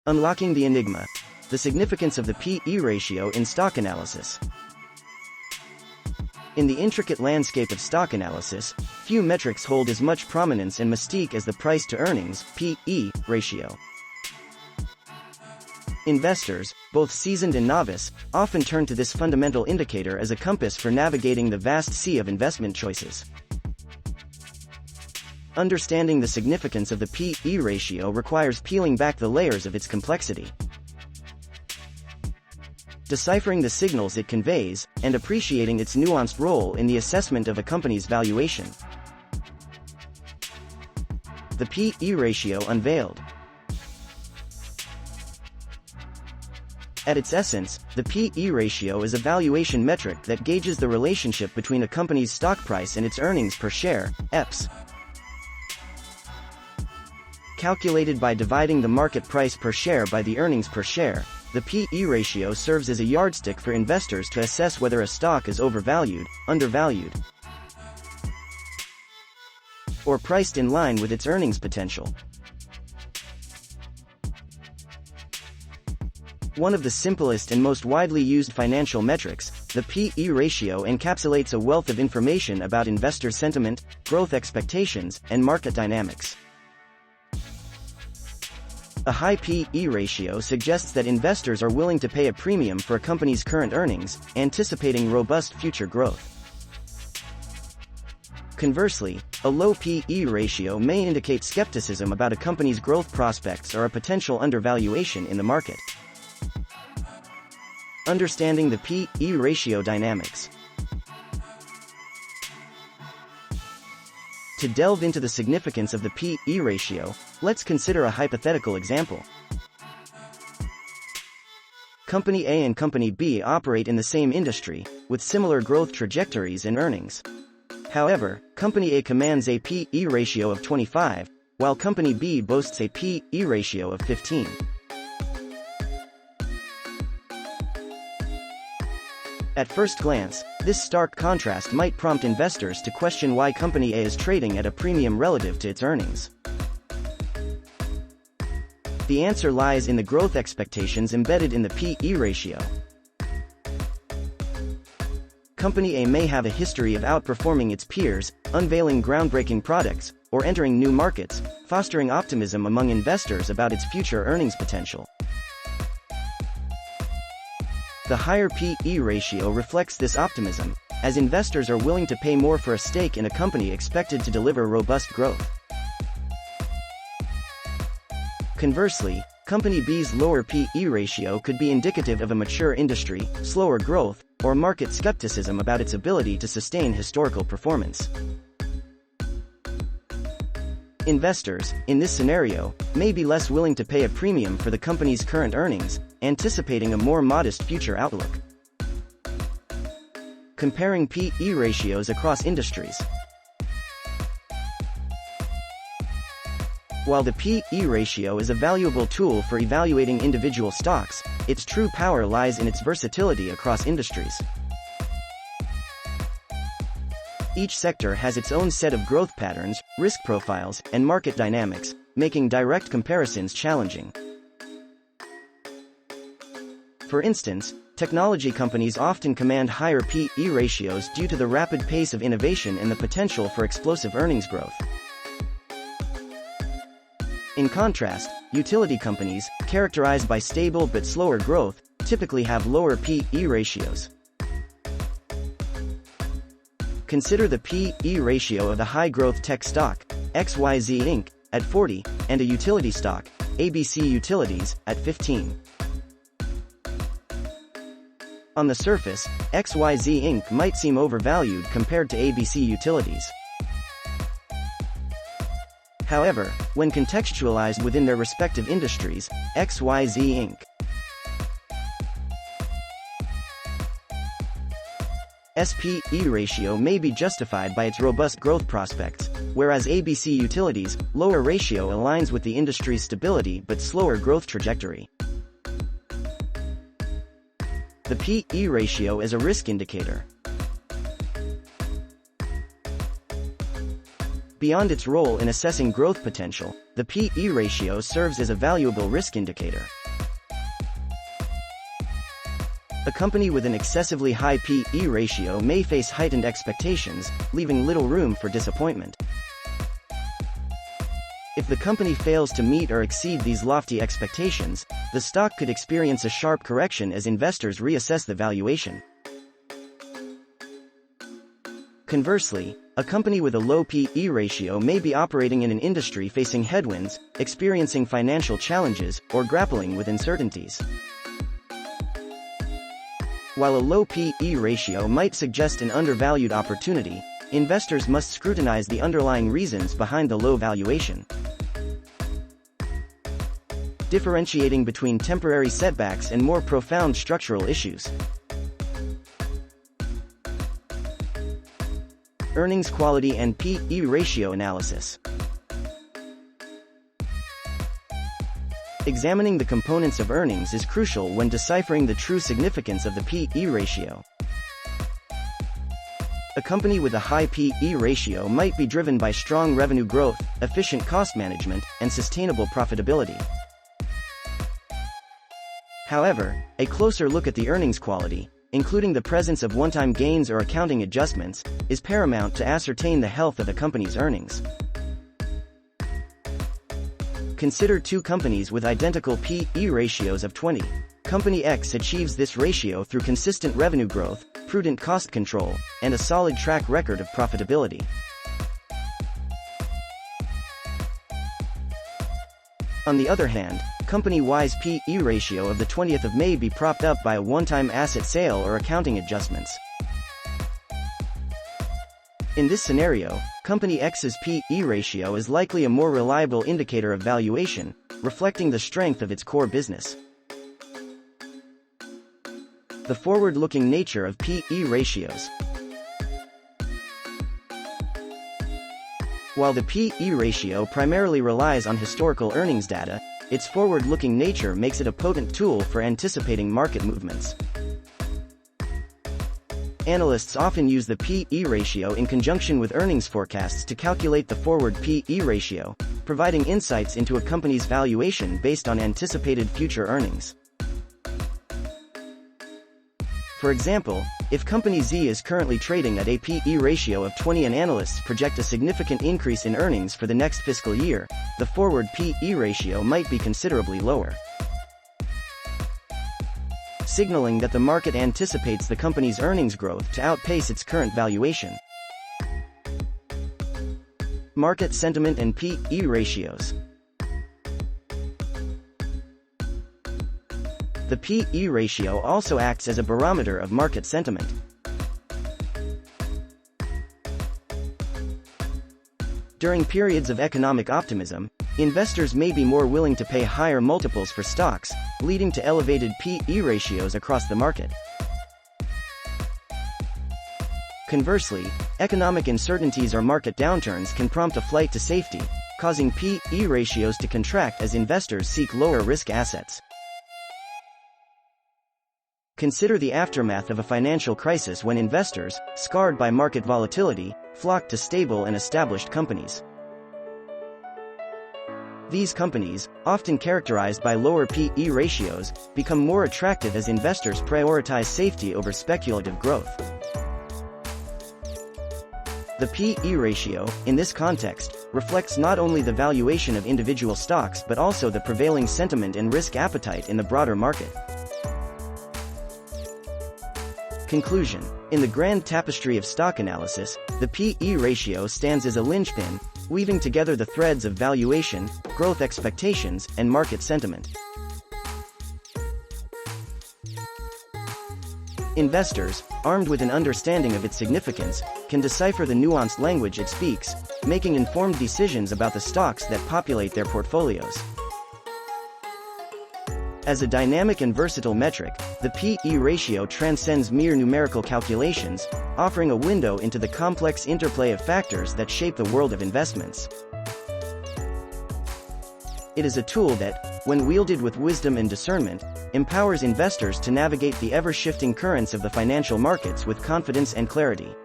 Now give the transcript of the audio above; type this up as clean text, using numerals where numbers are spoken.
Unlocking the enigma: the significance of the P/E ratio in stock analysis. In the intricate landscape of stock analysis, few metrics hold as much prominence and mystique as the price-to-earnings (P/E) ratio. Investors, both seasoned and novice, often turn to this fundamental indicator as a compass for navigating the vast sea of investment choices. Understanding the significance of the P/E ratio requires peeling back the layers of its complexity, deciphering the signals it conveys, and appreciating its nuanced role in the assessment of a company's valuation. The P/E ratio unveiled. At its essence, the P/E ratio is a valuation metric that gauges the relationship between a company's stock price and its earnings per share, EPS. Calculated by dividing the market price per share by the earnings per share, the P/E ratio serves as a yardstick for investors to assess whether a stock is overvalued, undervalued, or priced in line with its earnings potential. One of the simplest and most widely used financial metrics, the P/E ratio encapsulates a wealth of information about investor sentiment, growth expectations, and market dynamics. A high P/E ratio suggests that investors are willing to pay a premium for a company's current earnings, anticipating robust future growth. Conversely, a low P/E ratio may indicate skepticism about a company's growth prospects or a potential undervaluation in the market. Understanding the P/E ratio dynamics. To delve into the significance of the P/E ratio, let's consider a hypothetical example. Company A and Company B operate in the same industry, with similar growth trajectories and earnings. However, Company A commands a P/E ratio of 25, while Company B boasts a P/E ratio of 15. At first glance, this stark contrast might prompt investors to question why Company A is trading at a premium relative to its earnings. The answer lies in the growth expectations embedded in the P/E ratio. Company A may have a history of outperforming its peers, unveiling groundbreaking products, or entering new markets, fostering optimism among investors about its future earnings potential. The higher P/E ratio reflects this optimism, as investors are willing to pay more for a stake in a company expected to deliver robust growth. Conversely, Company B's lower P/E ratio could be indicative of a mature industry, slower growth, or market skepticism about its ability to sustain historical performance. Investors, in this scenario, may be less willing to pay a premium for the company's current earnings, anticipating a more modest future outlook. Comparing P/E ratios across industries. While the P/E ratio is a valuable tool for evaluating individual stocks, its true power lies in its versatility across industries. Each sector has its own set of growth patterns, risk profiles, and market dynamics, making direct comparisons challenging. For instance, technology companies often command higher P/E ratios due to the rapid pace of innovation and the potential for explosive earnings growth. In contrast, utility companies, characterized by stable but slower growth, typically have lower P/E ratios. Consider the P/E ratio of a high-growth tech stock, XYZ Inc., at 40, and a utility stock, ABC Utilities, at 15. On the surface, XYZ Inc. might seem overvalued compared to ABC Utilities. However, when contextualized within their respective industries, XYZ Inc. P/E ratio may be justified by its robust growth prospects, whereas ABC Utilities' lower ratio aligns with the industry's stability but slower growth trajectory. The P/E ratio as a risk indicator. Beyond its role in assessing growth potential, the P/E ratio serves as a valuable risk indicator. A company with an excessively high P/E ratio may face heightened expectations, leaving little room for disappointment. If the company fails to meet or exceed these lofty expectations, the stock could experience a sharp correction as investors reassess the valuation. Conversely, a company with a low P/E ratio may be operating in an industry facing headwinds, experiencing financial challenges, or grappling with uncertainties. While a low P/E ratio might suggest an undervalued opportunity, investors must scrutinize the underlying reasons behind the low valuation. Differentiating between temporary setbacks and more profound structural issues. Earnings quality and P/E ratio analysis. Examining the components of earnings is crucial when deciphering the true significance of the P/E ratio. A company with a high P/E ratio might be driven by strong revenue growth, efficient cost management, and sustainable profitability. However, a closer look at the earnings quality, including the presence of one-time gains or accounting adjustments, is paramount to ascertain the health of a company's earnings. Consider two companies with identical P/E ratios of 20. Company X achieves this ratio through consistent revenue growth, prudent cost control, and a solid track record of profitability. On the other hand, Company Y's P/E ratio of the 20th of May be propped up by a one-time asset sale or accounting adjustments. In this scenario, Company X's P/E ratio is likely a more reliable indicator of valuation, reflecting the strength of its core business. The forward-looking nature of P/E ratios. While the P/E ratio primarily relies on historical earnings data, its forward-looking nature makes it a potent tool for anticipating market movements. Analysts often use the P/E ratio in conjunction with earnings forecasts to calculate the forward P/E ratio, providing insights into a company's valuation based on anticipated future earnings. For example, if Company Z is currently trading at a P/E ratio of 20 and analysts project a significant increase in earnings for the next fiscal year, the forward P/E ratio might be considerably lower, signaling that the market anticipates the company's earnings growth to outpace its current valuation. Market sentiment and P/E ratios. The P/E ratio also acts as a barometer of market sentiment. During periods of economic optimism, investors may be more willing to pay higher multiples for stocks, leading to elevated P/E ratios across the market. Conversely, economic uncertainties or market downturns can prompt a flight to safety, causing P/E ratios to contract as investors seek lower-risk assets. Consider the aftermath of a financial crisis when investors, scarred by market volatility, flock to stable and established companies. These companies, often characterized by lower P/E ratios, become more attractive as investors prioritize safety over speculative growth. The P/E ratio, in this context, reflects not only the valuation of individual stocks but also the prevailing sentiment and risk appetite in the broader market. Conclusion. In the grand tapestry of stock analysis, the P/E ratio stands as a linchpin, weaving together the threads of valuation, growth expectations, and market sentiment. Investors, armed with an understanding of its significance, can decipher the nuanced language it speaks, making informed decisions about the stocks that populate their portfolios. As a dynamic and versatile metric, the P/E ratio transcends mere numerical calculations, offering a window into the complex interplay of factors that shape the world of investments. It is a tool that, when wielded with wisdom and discernment, empowers investors to navigate the ever-shifting currents of the financial markets with confidence and clarity.